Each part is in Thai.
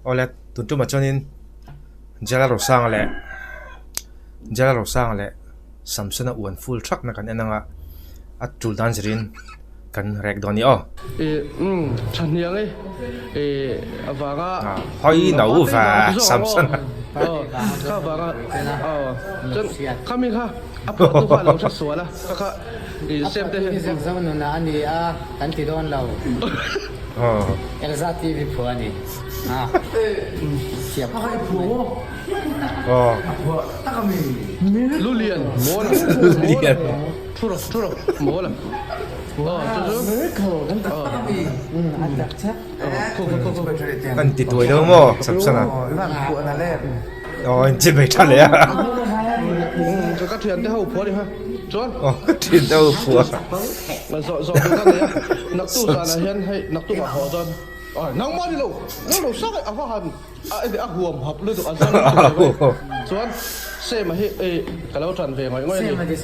ole tuntu ma chonin jala ro sang le samsuna uan full truck na kan enanga at tuldan zirin kan rek doni o chan yang avanga hoi nau va samsuna ka avanga chen kami kha apa tu fa lo sa la ka sem te zaman na ani kan ti don lo Elsa TV phu ani siap ai phu lu lian mo la thuro mo la kan ti tuai do mo samsuna anh chỉ phải trả lời cho các thuyền tới hậu phó đi ha John thuyền đâu phùa mà dọ cái này nặc tu ra là hiện hay nặc tu họ John nắng mát đi lâu sắc ấy phá hẳn để huồm hợp lên tụ ăn John xe mà hệ cái lâu tràn về ngoài ngoài đi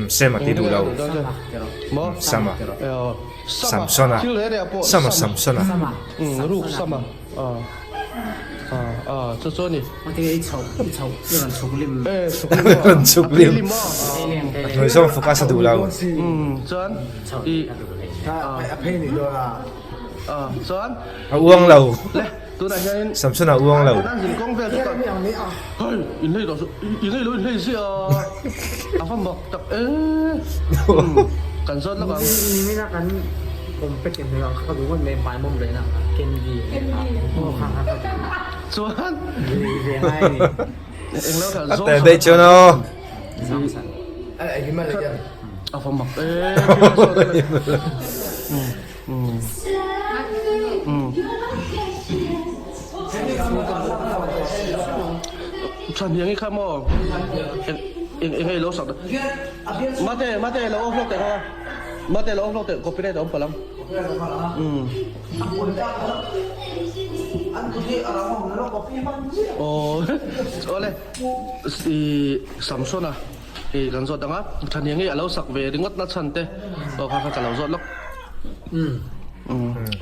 xe mà đi đủ lâu sama Samsona Samsona rục sama cho cho nè. Cái chậu chụp lim. Người xong phục casa đủ lâu. Chọn. Đi. Chọn. Uống lâu. Tôi này nhân. Samsona uống lâu. Đang nhìn con về tất cả. Hey, in đây gì phong bọc tập cảnh sát nó còn. Ini kan komplek yang memang kalau bukan memang mau beli nak candy. Chuan. Tại đây cho nó. Cái mà lại phong bọc. Chọn những cái khác mà em hay lỗ sọt mate là ông flok ha mate là ông flok copyright ông palam ole Samsung kan zot danga than yang alo sak ve ringot na chante kha ka lo zot lok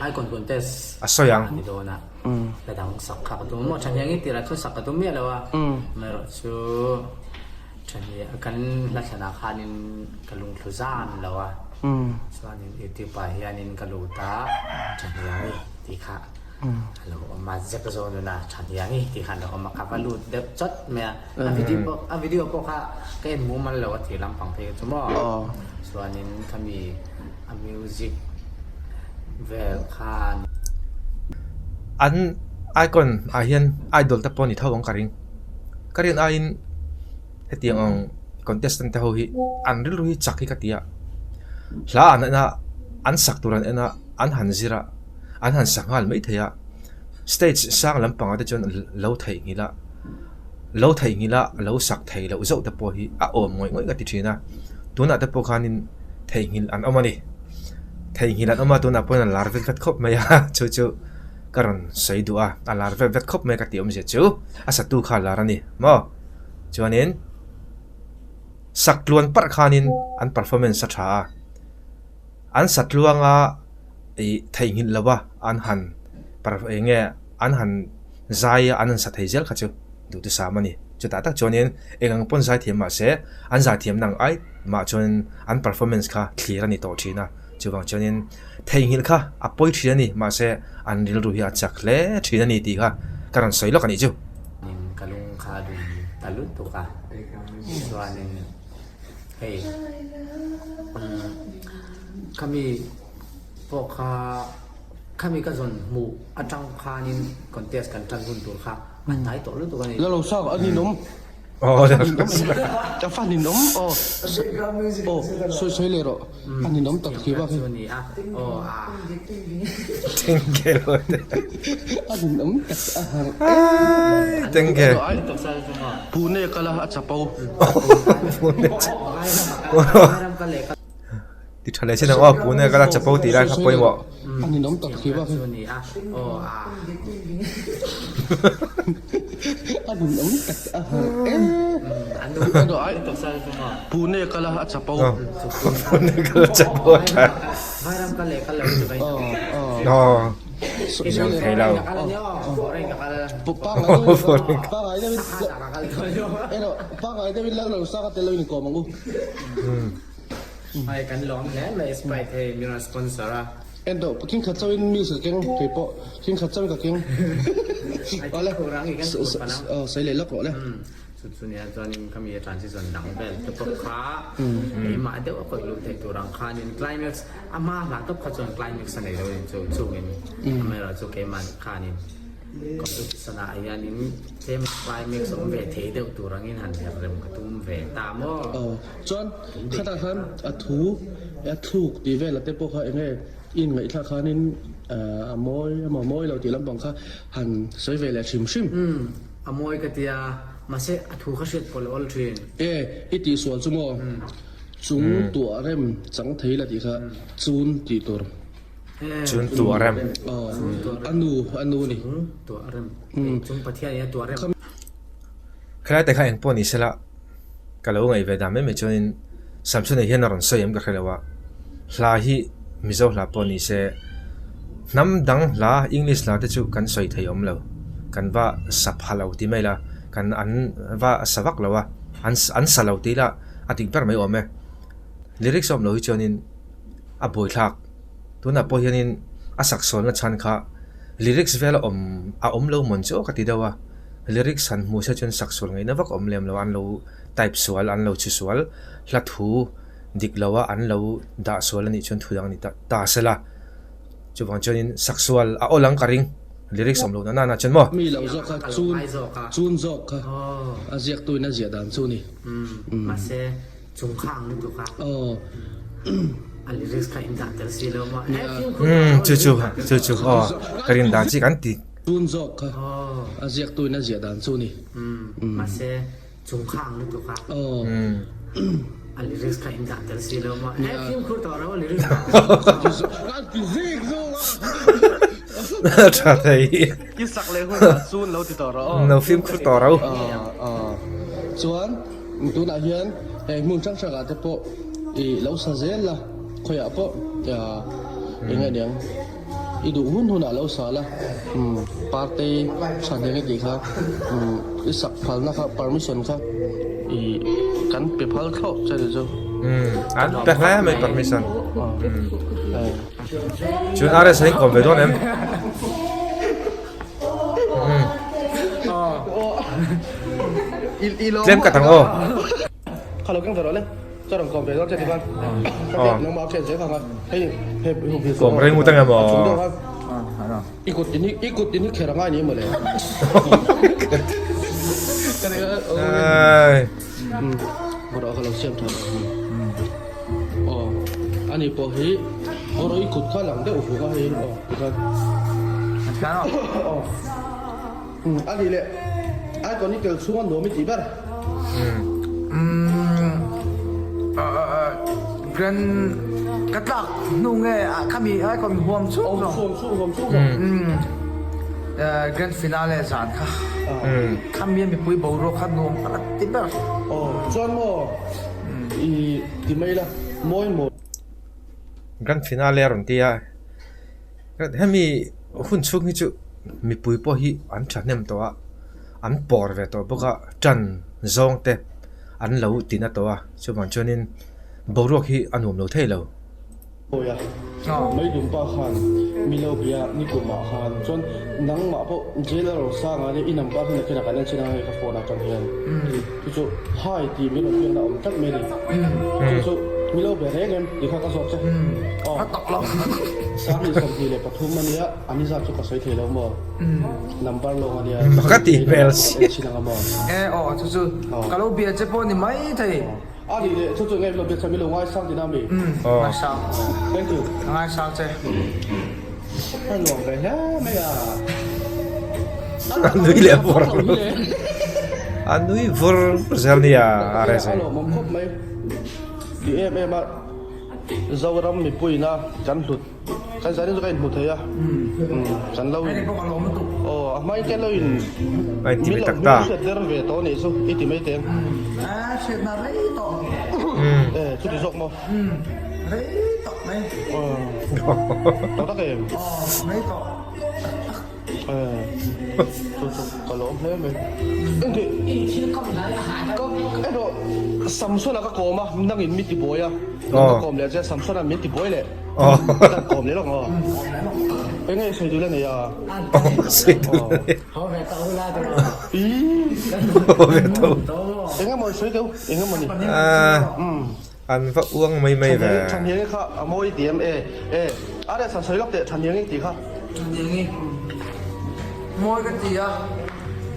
ai còn test asoyang ni do na la dang sak kha tu mo chan yang ti ra tu sak tu mi lawa mero chu chan ya kan la chana khanin kalung thuzan lawa chuanin ti pa hianin kaluta chan yang ti kha halo ma zek zo na chan yang ti khan lo ma ka valu de chot me a video ko kha kai mu man lawa ti lam pang phe chu mo chuanin kami a music về khan an icon ahian idol ta poni thawang karin ain hetiang ang contestant ta ho hi an ril hi chakhi katia hla an an sak turan ena an hanzira an han sangal mai theya stage sang lampang ate chon lo thei ngila lo sak thei lo zo ta po hi a om ngoi ga ti thina tuna ta po khanin thei ngil an omani thei hilan oma tu na pon larvet vet khop me ya chu karon sei dua a larvet vet khop me ka ti om je chu asa tu kha larani mo chuanin sakluan par khanin an performance tha an satluanga thei hil lawa an han par enge an han zai an sa thei zel kha chu du tu samani chu ta tak chuanin engang pon zai thiam ma se an za thiam nang ai ma chuan an performance kha clear ani to thina chuwang chonin theihil kha apoi thiani ma se an ril ru hi achak le thiani ti kha karan soilo kani chu nin kalung kha du talut tu ka chuanin hey kami pokha kami ka zon mu atang khanin contest kan tan hun tu kha man tai to lu tu kan lo sao anh đi nóng cho phát đi nóng xôi lệ rồi anh đi nóng tập khí bao nhiêu 땡게 anh đi nóng 땡게 pune kala achapau ti thale chen wa pune kala chapau ti ra khapoi mo anh đi nóng tập khí bao nhiêu anh đi nóng pune kala achapau pune kala chapau ta Isang kailaw. Boring kakala. Pangay David. Ano, pangay David lang lang sa katelo ni ko mangu. Ay kan lom ne may Sprite hey mi sponsor ah. Endo, king khatawin music king kepo. King khatawin ka king. Wala kurang ikan pa lang. Oh, sai le lok lo le. สุดๆเนี่ยตอนนี้ก็มีทรานซิชันดังแบบตบค้ามาเดี๋ยวก็รู้แต่ตัวรังคานี่ไคลแม็กซ์อามาหลังตบขจรไคลแม็กซ์ในเราจู่ๆนี่ไม่เราจู่เกมันคานี่ก็สนาอย่างนี้เช่นไคลแม็กซ์สมเวทีเดียวตัวรังนี่หันแบบเริ่มกระตุ้มเวตามว่าจอนขณะนั้นถูกดีเวลาเตปเขาเองอินไงถ้าเขานี่มอยเราตีลำบากเขาหันใช้เวลาชิมมอยก็ตีมาเสะถูกเขาเช็ดพอลอลทรีนอีตีส่วนจุโมจุงตัวเริ่มจังทีละทีค่ะจุนตีตัวจุนตัวเริ่มอันนูนี่ตัวเริ่มจุงปะเทียนี่ตัวเริ่มใครแต่ข้าเองปนิสละก็เราไงเวดาไม่จนสัมผัสในเห็นนรสยามก็คือว่าลาฮีมิโซลาปนิเสน้ำดังลาอังกฤษลาที่จู่กันสวยไทยอมเรากันว่าสับฮาลาวที่ไม่ละกันอันว่าสวักแล้วว่าอันสลาวตีละอติงเปิดไม่ออกไหมลิริกส์อมเราที่จนินอับอยทักตัวน่ะพอเห็นอาศักษรละชันค่ะลิริกส์เวลาอมเราเหมือนโจ้ก็ติดว่าลิริกส์อันมูเสจนศักษรไงนะว่าอมเลี้ยมเราอันเราไทป์สวลอันเราชิสวลลัดหูดิกเราว่าอันเราด่าสวลนี่จนถูดังนี่ตาเสละจุบันจนินศักษรโอลังการิงลิริกส์อมเรานั่นน่ะจนมั้มีเราจอกค่ะจูนจอกค่ะอาเจียกตัวน่าเสียดานจูนี่มาเสะจุงข้างนี่ตัวค่ะอันลิริกส์ค่ะอินดัตเตอร์ซีโลมาจู่การินด่าจีกันติจูนจอกค่ะอาเจียกตัวน่าเสียดานจูนี่มาเสะจุงข้างนี่ตัวค่ะอันลิริกส์ค่ะอินดัตเตอร์ซีโลมาฟิล์มคุณต่อเราลิริกส์นั่นฟิสิกส์ใช่ยี่สักเลยคุณซูนเราติดต่อเราเราฟิล์มคุณต่อเราส่วนตัวนักเรียนมุ่งช่างศักดิ์แต่พอเราสังเกตละคอยพอยังไงเดียงดูหุ่นน่ะเราสาละปาร์ตี้สันเดียงดีครับสักพันนะครับ permission ครับกันเปพัลเข้าใช่หรือเปล่าอันแต่แล้วไม่ permission จุดอะไรสิ่งของเวทนั้นเล่มกระตังโอเขาเราแข่งตลอดเลยเจ้าหน้าที่ต้องเจ็ดที่บ้านน้องมาเขียนเสียงครับให้ผมพิสูจน์ผมเร่งมุตังกันบ่อีกุดยินี่แค่ง่ายนี้หมดเลยกันเลยพอเราเขาเชื่อมทางอันนี้พอให้เราอีกุดข้างหลังได้โอ้โหก็ให้กันอันนี้แหละไอ้ตอนนี้เกิดช่วงโน้มไม่จีบ้างกันกระตักนุ่งไงข้ามีไอ้คนห่วงสู้กันฟินาเล่สานค่ะข้ามีปุยบอลขัดนุ่งอะไรติดบ้างจอนโมที่ไม่ละมอยโมกันฟินาเล่รุ่นที่ให้มีหุ่นชุกนี่จุมีปุยพอฮีอันฉันเนี่ยตัวอันปอร์เวตัวพวกจันซองเตอันเราตินาตัวช่วงวันจนินบรอกฮีอันหุ่มเราเท่เราโอ้ยไม่ดุมปาขันมีเราเบียนี่กูมาขันจนนังมาพวกเจลเราสร้างอะไรอินนำปาขึ้นขนาดนั้นชนะให้กับโฟนักกันเพียนจู่ๆให้ทีมเราเพียงเราจักไม่ดีจู่ๆมีเราเบียเร่งเงินดีข้าก็สอบใช่ตกลงสามีสมทีเลยปฐุมมันเนี้ยอันนี้จะจุกใส่เทแล้วมั้งนัมเบอร์ลงอันเนี้ยปกติเบลส์ชินังมั้งจู่ๆkalauเบียจะพอนี่ไม่ใช่อันนี้เลยจู่ๆไงเราเบียจะมีลงไว้สร้างดีนามิไม่สร้าง thank you ไม่สร้างเจ้ให้หลวงไปฮะไม่อะอันนี้เลยพออันนี้ฟอร์เซลนี่อะไรสิฮัลโหลผมครบไหมดีมาเจ้าเราไม่ปุยนะจันหลุดกันใจนี่จะกันหมดเลยจันเราไม่แค่เราอินไม่ที่ไม่ตักตาเสร็จแล้วเวทตัวนี้สุดอีที่ไม่เต็มเสร็จมาเลยต่อชุดที่สกมั้งเลยต่อไหมต่อตะเกียบไม่ต่อ ก็ล้มเลยมั้ยเอ็งที่ก็ไอ้ดอกซัมซุงก็โกมานั่งอินมิติบอยอ่ะก็โกมแล้วจะซัมซุงมิติบอยเลยแต่โกมเลยหรอกเอ็งไงใส่ดูแลเนี่ยอ่ะ สิดู เขาแบบเตาลาตัว อี โอ้เวท เอ็งไงมันสวยเดียวเอ็งไงมันนี่ อันว่าอ้วงไม่แหว ฉันเห็นค่ะมวยเดียมอะไรสันสวยกับเด็กฉันเห็นตีค่ะ อย่างงี้มวยกันจีอ่ะ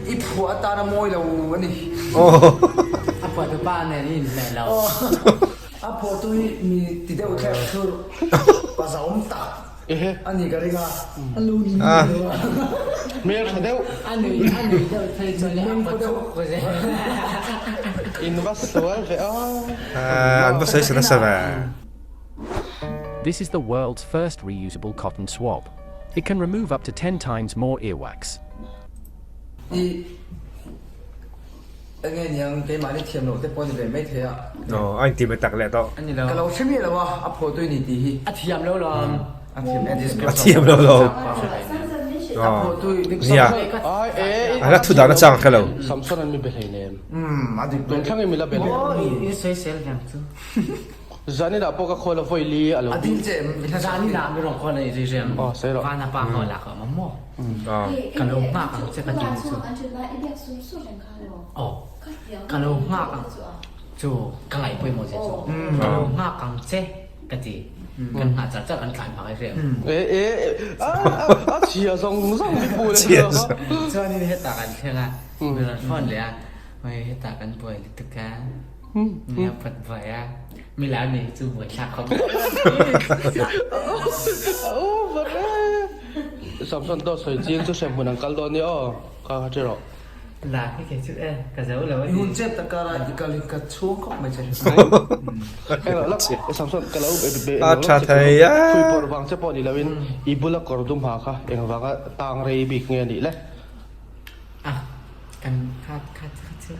อีผัวตาหน้ามวยเราวันนี้ โอ้ อ่ะปวดบ้านเนี่ยนี่แหละเรา อ่ะพอตุ้ยมีติดเดียวแค่คือภาษาอมตาอันนี้ก็เรียกว่าอันนู้นนี่ เมียฉันเดียว อันนี้เดี๋ยวใครจะเลี้ยงก็ได้ก็ได้ อินวัสต์ตัวเอ๋อ อันว่าใส่สนับสนุน This is the world's first reusable cotton swab. It can remove up to 10 times more earwax. อีอันนี้ยังเกมาได้เทียมหนูแต่ปนเลยไม่เทีย อ๋ออันที่ไม่ตักแล้วต่อ อันนี้เรา ก็เราใช่ไหมล่ะวะอ่ะพอตุ้ยนี่ดี อาเทียมแล้วลอง อ่ะเทียมแอนดิส มาเทียมเราอ๋อ อ่ะพอตุ้ย เนี่ย อันนั้นทุดานะจังแค่เรา ซัมซุงนั้นมีเบลล์เนม อ่ะดิ เป็นข้างมีละเบลล์ โอ้ยนี่สวยเซลอย่างซู จานี่ดาปก็คนละไฟลีอะไร อ่ะดิเจมไม่ใช่ จานนี่นะไม่ต้องคนเลยจริงๆ อ๋อใช่หรอ ว่าน้าป้าเขาหลักอะมะม่วง อ๋อ กันลงมากอะจะกระดิ่งซูอ๋อกันลงมากอะจูกันไหลไปหมดเลยจูกันลงมากกันเจ๊กระดิ่งกันอาจจะจะกันขายผักให้เรียม เชียร์ส่งไม่ปูเลย ช่วงนี้เฮ็ดตากันใช่ไหมเวลาพ่อนเลยอะไม่เฮ็ดตากันป่วยตึกกะเนี่ยปัดไฟอะมีแล้วนี่จูเหมือนฉากเขา โอ้บัดซัมซุงตัวสวยจริงจะเสียงเหมือนกันตอนนี้อ๋อก็เจอหรอ ลาที่เขียนชื่อกระเจ้าเลยว่า ยุ่งเจ็บตะการอีกาลิกาช่วงก็ไม่ใช่ แล้วซัมซุงก็แล้วคุยปอร์วังเซปอนี่แล้ววินอีบุลกอร์ดุมหาค่ะเองว่าก็ต่างเรย์บิกเงี้ยนี่แหละ อ่ะกันค่าชื่อ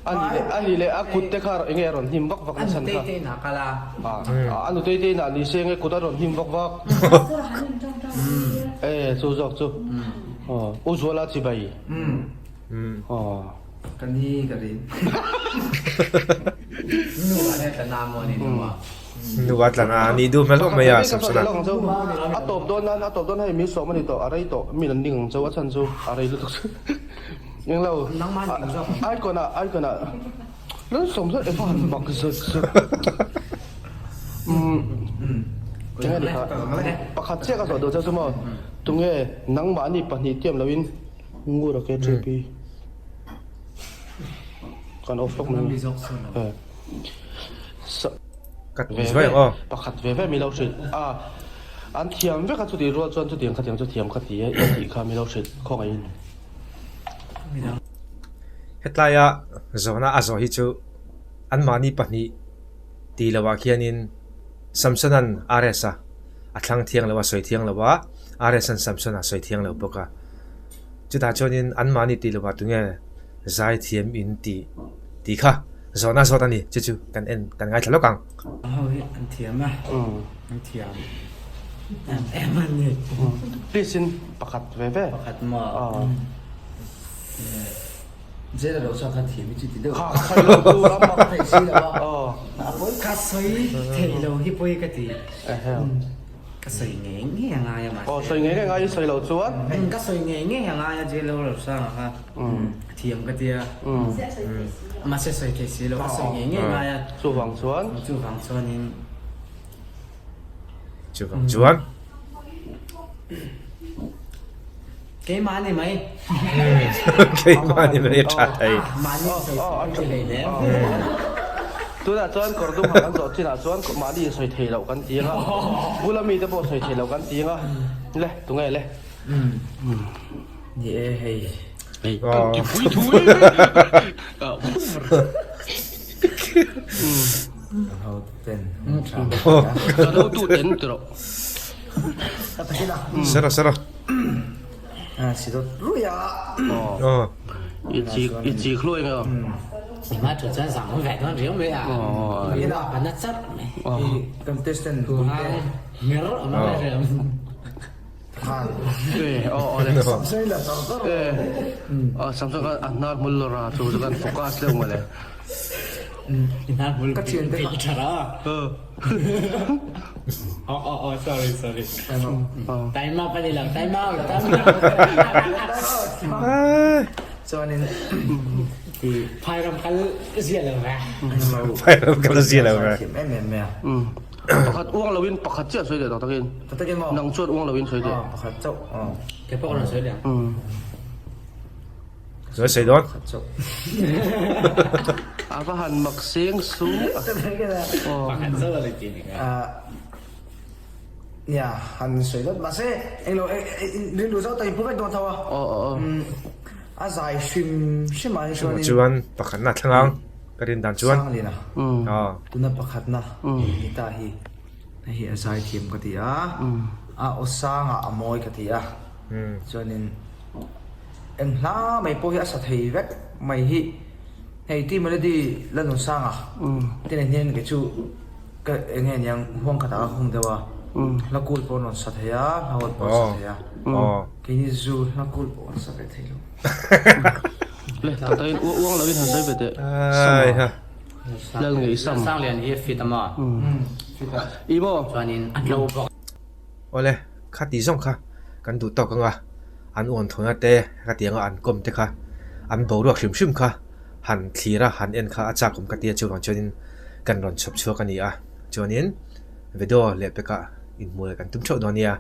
อันนี้เลยกุดเตคาร์เงี้ยรอนหิมบักวัก อัน สัน เต้ ค่ะ เต้หนักละ อันนู้นเต้น่ะนี่เสียงกุดรอนหิมบักวักสู้จอกสู้อุจวลาจิบายอ๋อ กันนี่กันดิ นู่นเนี่ยแต่นามวันนี้ดูว่า ดูว่าแต่นะนี่ดูไม่รู้ไม่ยากสับสน อะตบโดนนั้นอะตบโดนให้มีสองมันต่ออะไรต่อมีนั่นดิ่งจะว่าฉันสู้อะไรรู้สึกยังเราไอ้ก่อนนะแล้วสมศักดิ์ฟันบักซึกจังไงดีครับปากขัดเจ้าก็สอนดูเจ้าสมอตรงนี้นังมันนี่ปนิเทียมแล้ววินงูระเกตปีก่อนออฟล็อกมัน มีซอกส่วน กัดช่วยอ๋อ ปากขัดเว่มีเราสิอันเทียมเวกัดสุดที่รัวจนสุดที่ขัดเทียมสุดเทียมขัดที่อีกข้ามีเราสิข้องไอ้ เฮ็ดไรอะโซน่าอาโซฮิจูอันมานี่ปะนี่ตีละว่าเขียนินซัมซุนันอาร์เอสอะอัตลังเทียงละว่าสวยเทียงละว่าอาร์เอสันซัมซุนอะสวยเทียงละปกะจุดอาจนินอันมานี่ตีละว่าตรงเงี้ยใจเทียมอินตีค่ะโซน่าโซตันนี่จูกันเอ็นกันไงทะเลาะกัน เฮ้ยอันเทียมอ่ะอันเทียมมันนี่ Lisin pakat veve. ประคัดหมอ เจ๊เราชอบกันเทียมไม่จุดที่เดียว Ha, kayo tu lama. ไอ้สิแล้ว Oh. ปุ้ยคัสซุยเทโลที่ปุ้ยกะติ Eh. กะซุยเงี้ยเงี้ยงายมา Oh, so ngay ngay soy lo chuan. กะซุยเงี้ยเงี้ยงายเจโลเราสร้างค่ะเทียมกะเตียมาเสยเทสิโลกะซุยเงี้ยงาย Chu wang chuan. จูฟังส่วนนี้ จวน เกมมานี่ไหม เคยมานี่ไม่ได้ชาไทย มานี่ใส่ใส่เลยแล้ว Tu na chuan kor du han zo china chuan ma di soi thei lo kan ti nga. Bula mi te bo soi thei lo kan ti nga. Le, tu ngai le. นี่เฮ้ย อ๋อ Pui thui. เขาเป็น Cho đâu tu den tu ro. ไปที่ไหน สระ สิโดรู้ยา อ๋อ I chi khloi nga. มาถึงจะสั่งแหวนเรียวไหมอ่ะนี่เราเป็นนักจัดไหม คอนเทสต์ดู ตัว ให้ เงี้ยมาเรียม ค thang le sei là sao đó samsung anar mullora chu kan focus le male Inan mul Cái chuyện đấy. cara. Sorry. Time out pa nila. Time out. cho nên Thì phai ram kal siya lang ba. phải là cái gì là vậy kiểm em mẹ pakhat uang lawin pakhat chia soi de ta takin tôi thấy cái mỏ nang chuat uang lawin soi de khát chậu Kaya pa ko na siya. rồi xây đón chậu avahan makseng su tôi thấy cái này Pakan sa wala din. nhà hành水đất mà sẽ anh lo đến lúc sau tay bố cái đồ thao à dài xuyên mà cho nên chuan pakhat na thlangang karin dan chuan sang đi nào tu na pakhat na ita hi a dài thiam ka ti a osang a amoi ka ti cho nên em la mai po hi sa thei vek mai hi hei ti ma di lan no sang tin hen ke chu ka ngen yang huang ka ta hung dewa la kul po non sa thea la hot po sa thea cái ni zu la kul po sa be thei lo le ta takin uang lawin han soi be de ai ha lal ngi sam Sang lian if fit ama. imo Chuanin an lo bok. ole kha ti zong kha kan du to ka nga an on thona te ka tianga an kom te kha an bo ruak shim kha han thira han en kha acha kum ka tia chu ron chonin kan ron chop chu ka ni a chonin video le pe ka in mul kan tum chho do nia